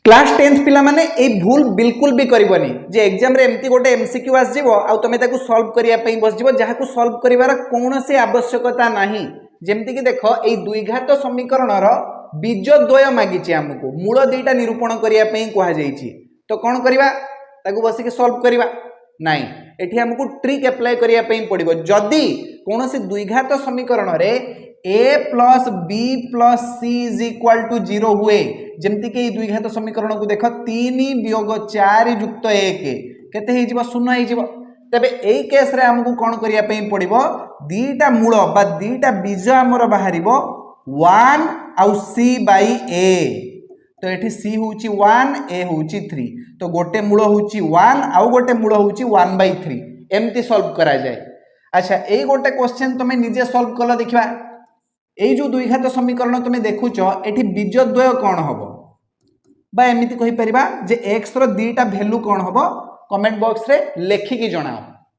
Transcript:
Class 10th पिला माने ए भूल बिल्कुल भी करबनी जे एग्जाम रे एमती गोटे एमसीक्यू आस जीवो आ तमे ताकू सॉल्व करिया पई बस जीवो जहा को सॉल्व करिवार कोनोसी आवश्यकता नाही। जेमती कि देखो ए द्विघात समीकरण रो बीजद्वय मागिछि हमकु मूल दुईटा निरूपण करिया पई कोहा जाईछि तो कोन करिवा ताकू बसी के सॉल्व करिवा नाही। एठी हमकु ट्रिक अप्लाई करिया पई पड़िबो जदी कोनोसी द्विघात समीकरण रे a plus b plus c is equal to 0 हुए जेमती कि द्विघात समीकरण को देख 3 वियोग 4 युक्त 1 केते हे जिवो 0 हे जिवो तबे एई केस रे हमकु कोन करिया पई पड़िबो दीटा मूल बा दीटा बीज हमर बाहरिबो 1 आउ c बाई a तो एठी c होउची 1 a होउची 3 तो गोटे मूल होउची 1 आउ गोटे मूल होउची 1/3 एमती सॉल्व करा जाए। अच्छा एई गोटे क्वेश्चन तमे निजे सॉल्व कला देखिबा एई जो द्विघात समीकरण तुम देखुच एठी बीजद्वय कौन हम बा एमती कहि परिबा जे x रो दीटा वैल्यू कौन हम कमेंट बॉक्स रे लेखिकी जणाओ।